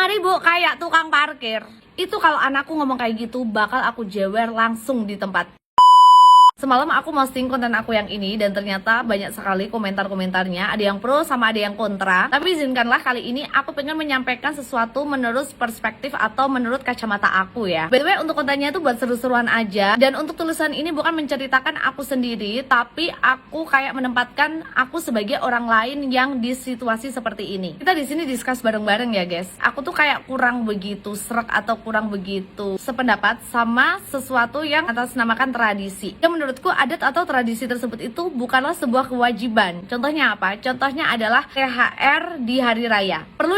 5.000 kayak tukang parkir. Itu kalau anakku ngomong kayak gitu bakal aku jewer langsung di tempat. Semalam aku posting konten aku yang ini dan ternyata banyak sekali komentar-komentarnya. Ada yang pro sama ada yang kontra. Tapi izinkanlah kali ini aku pengen menyampaikan sesuatu menurut perspektif atau menurut kacamata aku ya. By the way, untuk kontennya itu buat seru-seruan aja. Dan untuk tulisan ini bukan menceritakan aku sendiri, tapi aku kayak menempatkan aku sebagai orang lain yang di situasi seperti ini. Kita di sini discuss bareng-bareng ya guys. Aku tuh kayak kurang begitu srek atau kurang begitu sependapat sama sesuatu yang atas namakan tradisi. Yang menurutku adat atau tradisi tersebut itu bukanlah sebuah kewajiban. Contohnya apa? Contohnya adalah THR di hari raya. Perlu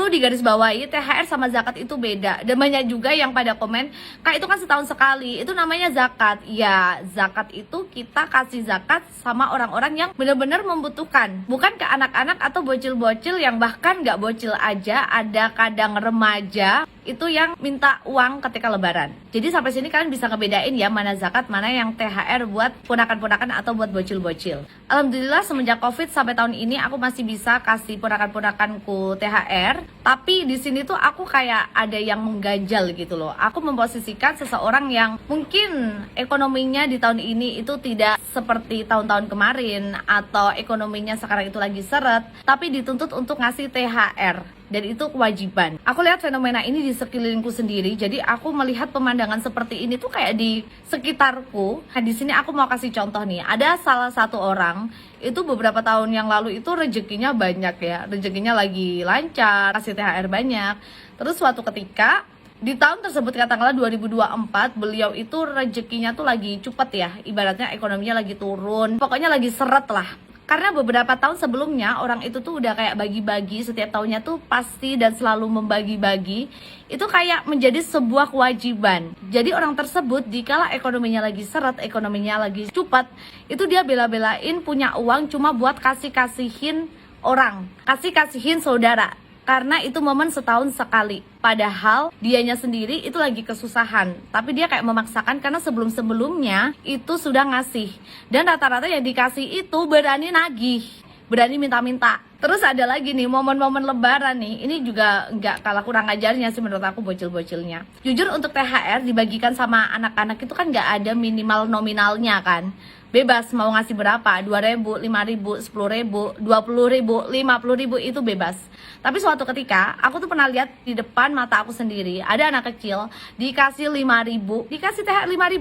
digarisbawahi, THR sama zakat itu beda. Dan banyak juga yang pada komen, Kak itu kan setahun sekali, itu namanya zakat. Ya, zakat itu kita kasih zakat sama orang-orang yang benar-benar membutuhkan. Bukan ke anak-anak atau bocil-bocil yang bahkan nggak bocil aja, ada kadang remaja itu yang minta uang ketika lebaran. Jadi sampai sini kalian bisa ngebedain ya mana zakat, mana yang THR buat ponakan-ponakan atau buat bocil-bocil. Alhamdulillah semenjak Covid sampai tahun ini aku masih bisa kasih ponakan-ponakanku THR. Tapi di sini tuh aku kayak ada yang mengganjal gitu loh. Aku memposisikan seseorang yang mungkin ekonominya di tahun ini itu tidak seperti tahun-tahun kemarin atau ekonominya sekarang itu lagi seret, tapi dituntut untuk ngasih THR. Dan itu kewajiban. Aku lihat fenomena ini di sekelilingku sendiri. Jadi aku melihat pemandangan seperti ini tuh kayak di sekitarku. Nah, di sini aku mau kasih contoh nih. Ada salah satu orang itu beberapa tahun yang lalu itu rezekinya banyak ya. Rezekinya lagi lancar, kasih THR banyak. Terus suatu ketika di tahun tersebut katakanlah 2024 beliau itu rezekinya tuh lagi cepet ya. Ibaratnya ekonominya lagi turun. Pokoknya lagi seret lah. Karena beberapa tahun sebelumnya orang itu tuh udah kayak bagi-bagi, setiap tahunnya tuh pasti dan selalu membagi-bagi. Itu kayak menjadi sebuah kewajiban. Jadi orang tersebut dikala ekonominya lagi seret, ekonominya lagi cepat, itu dia bela-belain punya uang cuma buat kasih-kasihin orang, kasih-kasihin saudara. Karena itu momen setahun sekali. Padahal dianya sendiri itu lagi kesusahan. Tapi dia kayak memaksakan karena sebelum-sebelumnya itu sudah ngasih. Dan rata-rata yang dikasih itu berani nagih, berani minta-minta. Terus ada lagi nih momen-momen lebaran nih. Ini juga nggak kalah kurang ajarnya sih menurut aku bocil-bocilnya. Jujur untuk THR dibagikan sama anak-anak itu kan nggak ada minimal nominalnya kan. Bebas mau ngasih berapa, 2.000, 5.000, 10.000, 20.000, 50.000 itu bebas. Tapi suatu ketika aku tuh pernah lihat di depan mata aku sendiri ada anak kecil dikasih 5.000, dikasih THR 5.000.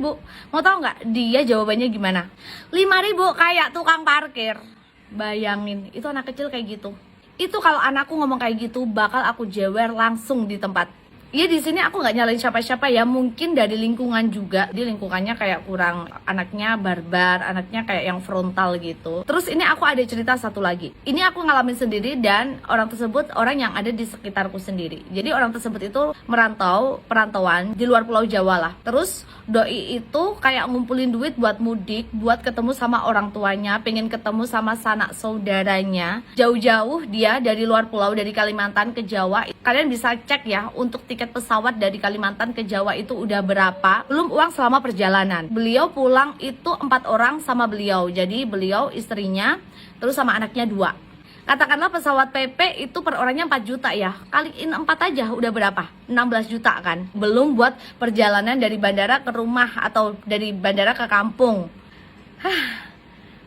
Mau tahu nggak dia jawabannya gimana? 5.000 kayak tukang parkir. Bayangin, itu anak kecil kayak gitu. Itu kalau anakku ngomong kayak gitu bakal aku jewer langsung di tempat. Iya, di sini aku nggak nyalain siapa-siapa ya, mungkin dari lingkungan juga. Di lingkungannya kayak kurang, anaknya barbar, anaknya kayak yang frontal gitu. Terus ini aku ada cerita satu lagi. Ini aku ngalamin sendiri dan orang tersebut orang yang ada di sekitarku sendiri. Jadi orang tersebut itu perantauan di luar Pulau Jawa lah. Terus doi itu kayak ngumpulin duit buat mudik, buat ketemu sama orang tuanya, pengen ketemu sama sanak saudaranya. Jauh-jauh dia dari luar pulau, dari Kalimantan ke Jawa. Kalian bisa cek ya untuk tiket pesawat dari Kalimantan ke Jawa itu udah berapa, belum uang selama perjalanan. Beliau pulang itu 4 orang sama beliau. Jadi beliau, istrinya, terus sama anaknya 2. Katakanlah pesawat PP itu per orangnya 4 juta ya. Kaliin 4 aja udah berapa? 16 juta kan. Belum buat perjalanan dari bandara ke rumah atau dari bandara ke kampung.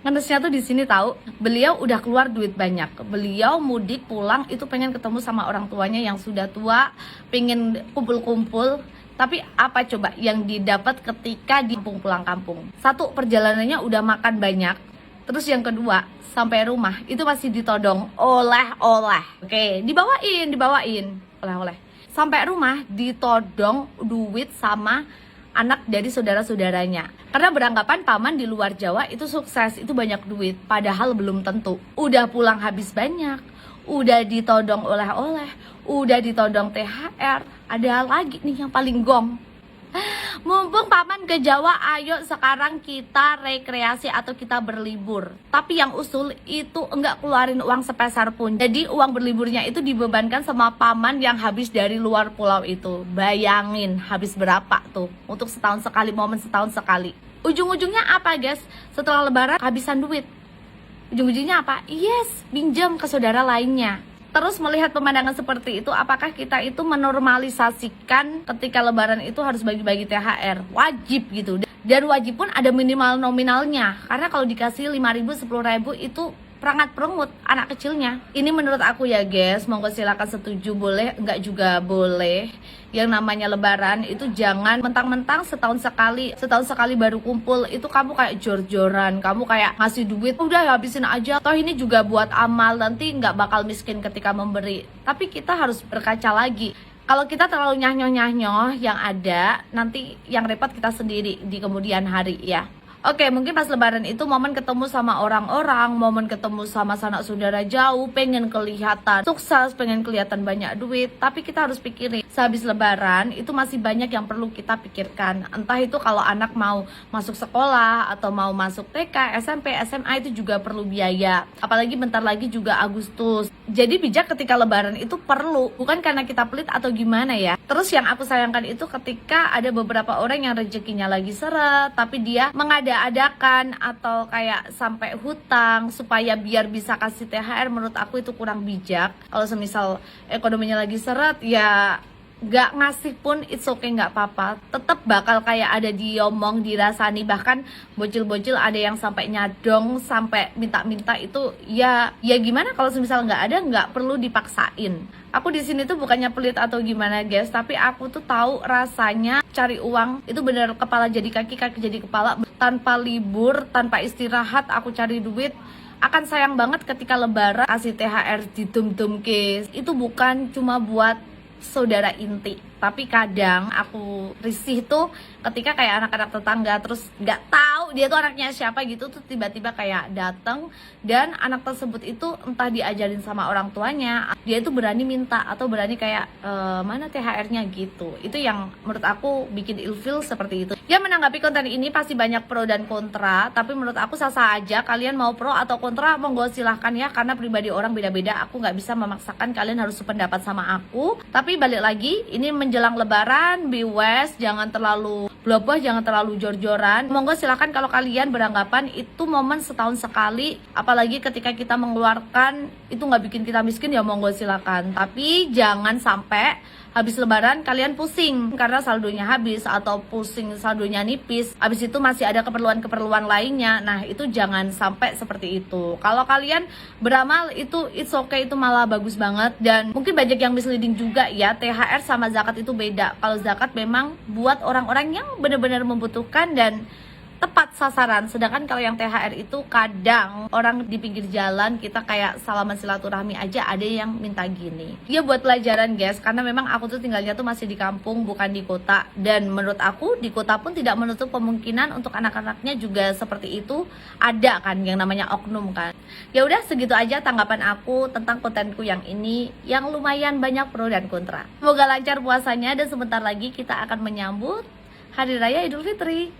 Ngenesnya tuh di sini tahu, beliau udah keluar duit banyak. Beliau mudik pulang itu pengen ketemu sama orang tuanya yang sudah tua, pengen kumpul-kumpul. Tapi apa coba yang didapat ketika di pulang kampung? Satu, perjalanannya udah makan banyak. Terus yang kedua, sampai rumah itu masih ditodong oleh-oleh. Oke, dibawain oleh-oleh. Sampai rumah ditodong duit sama anak dari saudara-saudaranya. Karena beranggapan paman di luar Jawa itu sukses, itu banyak duit. Padahal belum tentu. Udah pulang habis banyak, udah ditodong oleh-oleh, udah ditodong THR. Ada lagi nih yang paling gong. Mumpung paman ke Jawa, ayo sekarang kita rekreasi atau kita berlibur. Tapi yang usul itu enggak keluarin uang sepeser pun. Jadi uang berliburnya itu dibebankan sama paman yang habis dari luar pulau itu. Bayangin habis berapa tuh untuk setahun sekali, momen setahun sekali. Ujung-ujungnya apa guys? Setelah lebaran kehabisan duit. Ujung-ujungnya apa? Yes, pinjam ke saudara lainnya. Terus melihat pemandangan seperti itu, apakah kita itu menormalisasikan ketika lebaran itu harus bagi-bagi THR? Wajib gitu. Dan wajib pun ada minimal nominalnya. Karena kalau dikasih 5.000, 10.000 itu perangat perengut anak kecilnya. Ini menurut aku ya guys, monggo silakan setuju, boleh, enggak juga boleh. Yang namanya lebaran itu jangan mentang-mentang setahun sekali baru kumpul, itu kamu kayak jor-joran, kamu kayak ngasih duit, udah habisin aja, toh ini juga buat amal, nanti nggak bakal miskin ketika memberi. Tapi kita harus berkaca lagi. Kalau kita terlalu nyahnya yang ada, nanti yang repot kita sendiri di kemudian hari ya. Oke, mungkin pas lebaran itu momen ketemu sama orang-orang, momen ketemu sama sanak saudara jauh, pengen kelihatan sukses, pengen kelihatan banyak duit. Tapi kita harus pikirin, sehabis lebaran itu masih banyak yang perlu kita pikirkan. Entah itu kalau anak mau masuk sekolah, atau mau masuk TK, SMP, SMA, itu juga perlu biaya. Apalagi bentar lagi juga Agustus. Jadi bijak ketika lebaran itu perlu, bukan karena kita pelit atau gimana ya. Terus yang aku sayangkan itu ketika ada beberapa orang yang rezekinya lagi seret, tapi dia mengada-adakan atau kayak sampai hutang supaya biar bisa kasih THR. Menurut aku itu kurang bijak. Kalau semisal ekonominya lagi seret, ya gak ngasih pun it's okay, gak apa-apa. Tetap bakal kayak ada diomong, dirasani. Bahkan bocil-bocil ada yang sampai nyadong, sampai minta-minta. Itu ya gimana kalau semisal gak ada, gak perlu dipaksain. Aku di sini tuh bukannya pelit atau gimana guys, tapi aku tuh tahu rasanya cari uang itu bener kepala jadi kaki, kaki jadi kepala. Tanpa libur, tanpa istirahat aku cari duit. Akan sayang banget ketika lebaran kasih THR di dum-dum case. Itu bukan cuma buat saudara inti, tapi kadang aku risih tuh ketika kayak anak-anak tetangga terus nggak tahu dia tuh anaknya siapa gitu, tuh tiba-tiba kayak datang, dan anak tersebut itu entah diajarin sama orang tuanya, dia itu berani minta atau berani kayak mana THR-nya gitu. Itu yang menurut aku bikin ilfil seperti itu. Ya, menanggapi konten ini pasti banyak pro dan kontra, tapi menurut aku sah-sah aja. Kalian mau pro atau kontra monggo silahkan ya, karena pribadi orang beda-beda. Aku nggak bisa memaksakan kalian harus sependapat sama aku. Tapi balik lagi, ini menjelang lebaran, be wise, jangan terlalu bloboh, jangan terlalu jor-joran. Monggo silahkan kalau kalian beranggapan itu momen setahun sekali, apalagi ketika kita mengeluarkan itu nggak bikin kita miskin, ya monggo silahkan. Tapi jangan sampai habis lebaran kalian pusing karena saldonya habis, atau pusing saldonya nipis, habis itu masih ada keperluan-keperluan lainnya. Nah itu jangan sampai seperti itu. Kalau kalian beramal itu it's okay, itu malah bagus banget. Dan mungkin banyak yang misleading juga ya, THR sama zakat itu beda. Kalau zakat memang buat orang-orang yang benar-benar membutuhkan dan tepat sasaran, sedangkan kalau yang THR itu kadang orang di pinggir jalan, kita kayak salaman silaturahmi aja ada yang minta gini. Ya buat pelajaran guys, karena memang aku tuh tinggalnya tuh masih di kampung, bukan di kota. Dan menurut aku di kota pun tidak menutup kemungkinan untuk anak-anaknya juga seperti itu. Ada kan yang namanya oknum kan. Ya udah, segitu aja tanggapan aku tentang kontenku yang ini, yang lumayan banyak pro dan kontra. Semoga lancar puasanya, dan sebentar lagi kita akan menyambut Hari Raya Idul Fitri.